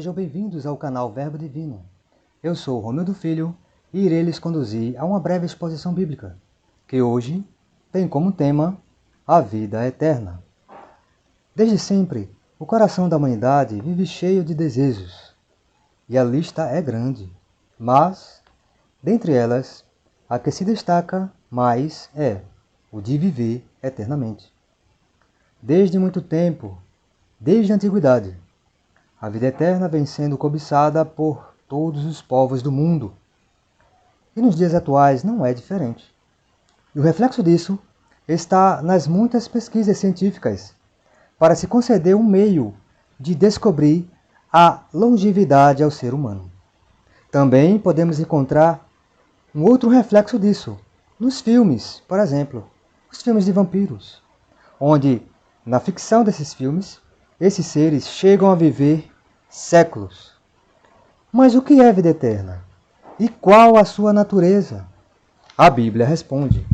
sejam bem-vindos ao canal Verbo Divino. Eu sou Romildo Filho e irei lhes conduzir a uma breve exposição bíblica, que hoje tem como tema a vida eterna. Desde sempre, o coração da humanidade vive cheio de desejos, e a lista é grande, mas, dentre elas, a que se destaca mais é o de viver eternamente. Desde muito tempo, desde a antiguidade, a vida eterna vem sendo cobiçada por todos os povos do mundo. E nos dias atuais não é diferente. E o reflexo disso está nas muitas pesquisas científicas para se conceder um meio de descobrir a longevidade ao ser humano. Também podemos encontrar um outro reflexo disso nos filmes, por exemplo, os filmes de vampiros, onde, na ficção desses filmes, esses seres chegam a viver séculos. Mas o que é vida eterna? E qual a sua natureza? A Bíblia responde.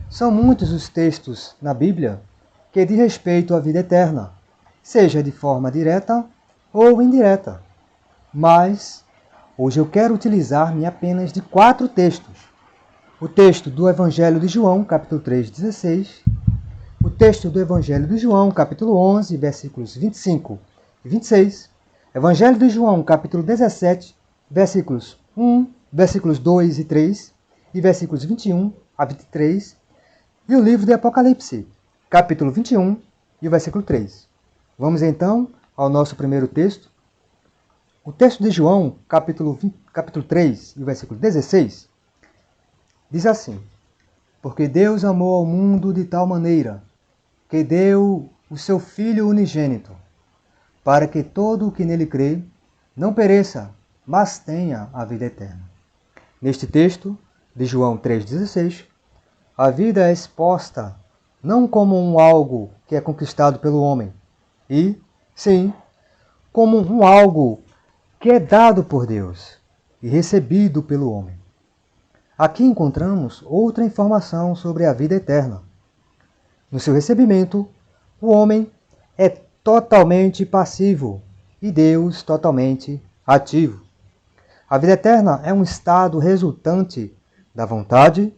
São muitos os textos na Bíblia que diz respeito à vida eterna, seja de forma direta ou indireta. Mas hoje eu quero utilizar-me apenas de 4 textos. O texto do Evangelho de João, capítulo 3, 16. O texto do Evangelho de João, capítulo 11, versículos 25 e 26. Evangelho de João, capítulo 17, versículos 2 e 3, e versículos 21 a 23. E o livro de Apocalipse, capítulo 21 e o versículo 3. Vamos então ao nosso primeiro texto. O texto de João, capítulo 3 e o versículo 16, diz assim: Porque Deus amou ao mundo de tal maneira que deu o seu Filho unigênito, para que todo o que nele crê não pereça, mas tenha a vida eterna. Neste texto de João 3,16, a vida é exposta não como um algo que é conquistado pelo homem, e, sim, como um algo que é dado por Deus e recebido pelo homem. Aqui encontramos outra informação sobre a vida eterna. No seu recebimento, o homem é totalmente passivo e Deus totalmente ativo. A vida eterna é um estado resultante da vontade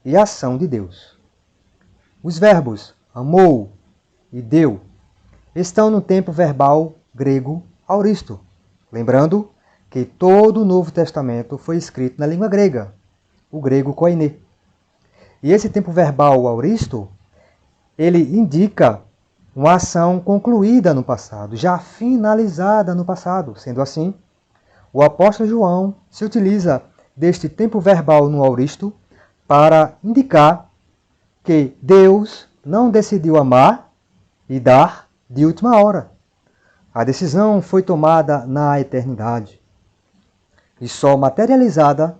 e ação de Deus. Os verbos amou e deu estão no tempo verbal grego auristo, lembrando que todo o Novo Testamento foi escrito na língua grega, o grego koiné. E esse tempo verbal auristo, ele indica uma ação concluída no passado, já finalizada no passado. Sendo assim, o apóstolo João se utiliza deste tempo verbal no auristo para indicar que Deus não decidiu amar e dar de última hora. A decisão foi tomada na eternidade e só materializada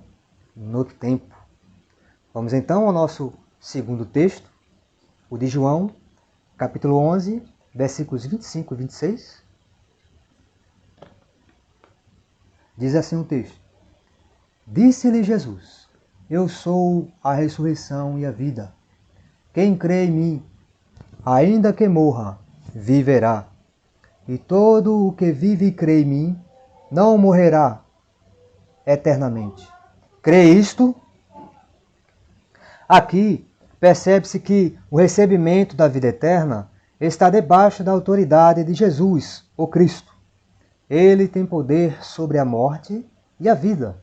no tempo. Vamos então ao nosso segundo texto, o de João, capítulo 11, versículos 25 e 26. Diz assim o texto: Disse-lhe Jesus: Eu sou a ressurreição e a vida. Quem crê em mim, ainda que morra, viverá. E todo o que vive e crê em mim, não morrerá eternamente. Crê isto? Aqui percebe-se que o recebimento da vida eterna está debaixo da autoridade de Jesus, o Cristo. Ele tem poder sobre a morte e a vida.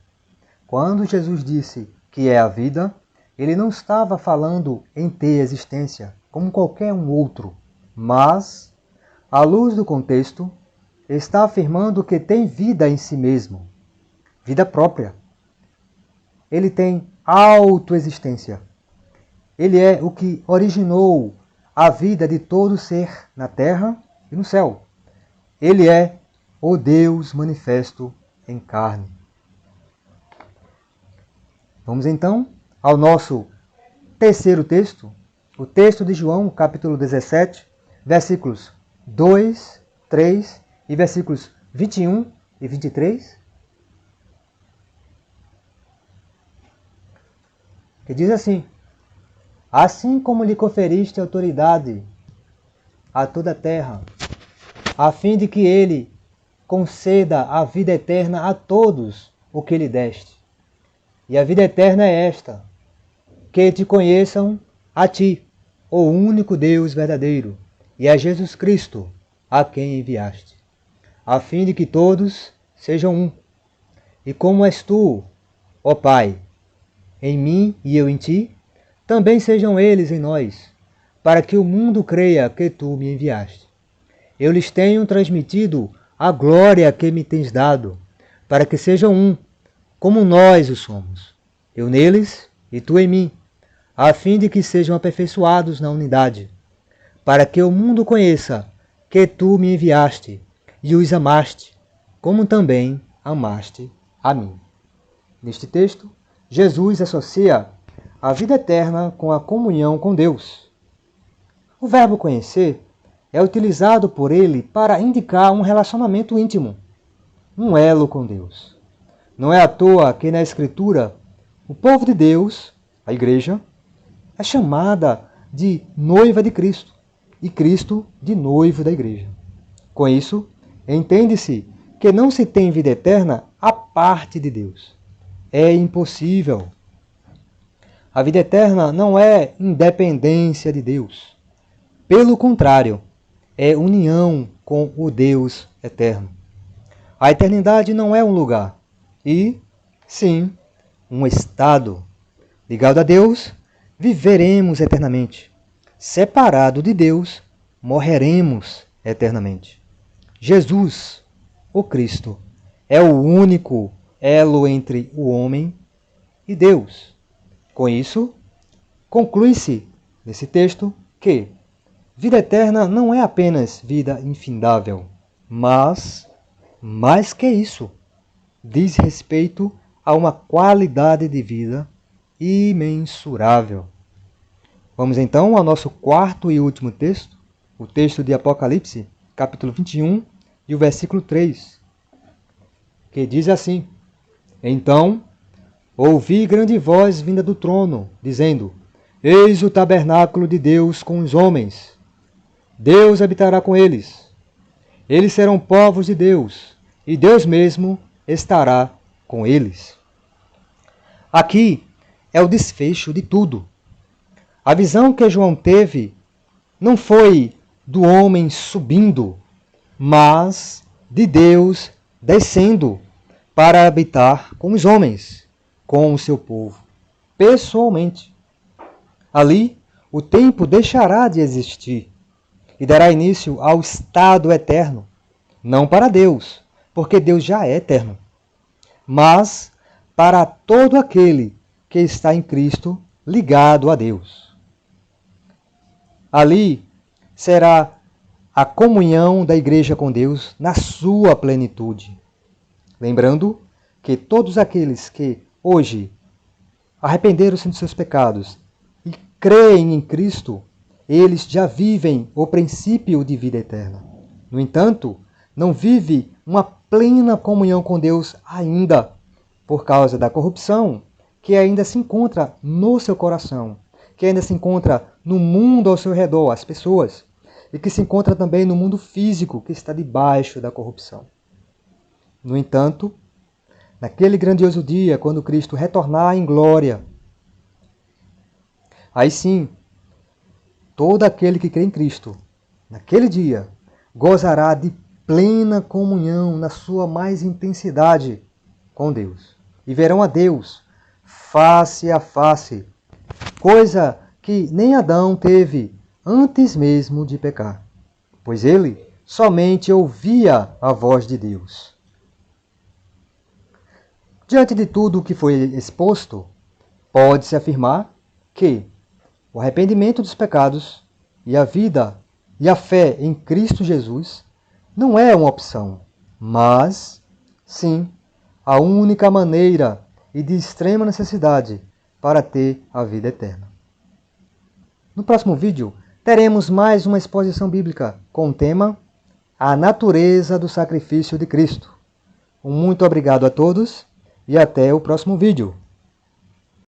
Quando Jesus disse que é a vida, ele não estava falando em ter existência, como qualquer um outro, mas, à luz do contexto, está afirmando que tem vida em si mesmo, vida própria. Ele tem autoexistência. Ele é o que originou a vida de todo ser na terra e no céu. Ele é o Deus manifesto em carne. Vamos então ao nosso terceiro texto, o texto de João, capítulo 17, versículos 2, 3 e versículos 21 e 23. Que diz assim: Assim como lhe conferiste autoridade a toda a terra, a fim de que ele conceda a vida eterna a todos o que lhe deste. E a vida eterna é esta, que te conheçam a ti, o único Deus verdadeiro, e a Jesus Cristo, a quem enviaste, a fim de que todos sejam um. E como és tu, ó Pai, em mim e eu em ti, também sejam eles em nós, para que o mundo creia que tu me enviaste. Eu lhes tenho transmitido a glória que me tens dado, para que sejam um, como nós o somos, eu neles e tu em mim, a fim de que sejam aperfeiçoados na unidade, para que o mundo conheça que tu me enviaste e os amaste, como também amaste a mim. Neste texto, Jesus associa a vida eterna com a comunhão com Deus. O verbo conhecer é utilizado por ele para indicar um relacionamento íntimo, um elo com Deus. Não é à toa que na Escritura, o povo de Deus, a Igreja, é chamada de noiva de Cristo e Cristo de noivo da Igreja. Com isso, entende-se que não se tem vida eterna à parte de Deus. É impossível. A vida eterna não é independência de Deus. Pelo contrário, é união com o Deus eterno. A eternidade não é um lugar, e, sim, um estado. Ligado a Deus, viveremos eternamente. Separado de Deus, morreremos eternamente. Jesus, o Cristo, é o único elo entre o homem e Deus. Com isso, conclui-se nesse texto que vida eterna não é apenas vida infindável, mas, mais que isso, diz respeito a uma qualidade de vida imensurável. Vamos então ao nosso quarto e último texto, o texto de Apocalipse, capítulo 21, e o versículo 3, que diz assim: Então ouvi grande voz vinda do trono, dizendo: Eis o tabernáculo de Deus com os homens. Deus habitará com eles. Eles serão povos de Deus, e Deus mesmo estará com eles. Aqui é o desfecho de tudo. A visão que João teve não foi do homem subindo, mas de Deus descendo para habitar com os homens, com o seu povo, pessoalmente. Ali, o tempo deixará de existir e dará início ao estado eterno, não para Deus, porque Deus já é eterno, mas para todo aquele que está em Cristo ligado a Deus. Ali será a comunhão da igreja com Deus na sua plenitude. Lembrando que todos aqueles que hoje arrependeram-se de seus pecados e creem em Cristo, eles já vivem o princípio de vida eterna. No entanto, não vive uma plena comunhão com Deus ainda, por causa da corrupção que ainda se encontra no seu coração, que ainda se encontra no mundo ao seu redor, as pessoas, e que se encontra também no mundo físico que está debaixo da corrupção. No entanto, naquele grandioso dia, quando Cristo retornar em glória, aí sim, todo aquele que crê em Cristo, naquele dia, gozará de plena comunhão na sua mais intensidade com Deus. E verão a Deus face a face, coisa que nem Adão teve antes mesmo de pecar, pois ele somente ouvia a voz de Deus. Diante de tudo o que foi exposto, pode-se afirmar que o arrependimento dos pecados e a vida e a fé em Cristo Jesus não é uma opção, mas, sim, a única maneira e de extrema necessidade para ter a vida eterna. No próximo vídeo, teremos mais uma exposição bíblica com o tema A Natureza do Sacrifício de Cristo. Um muito obrigado a todos e até o próximo vídeo.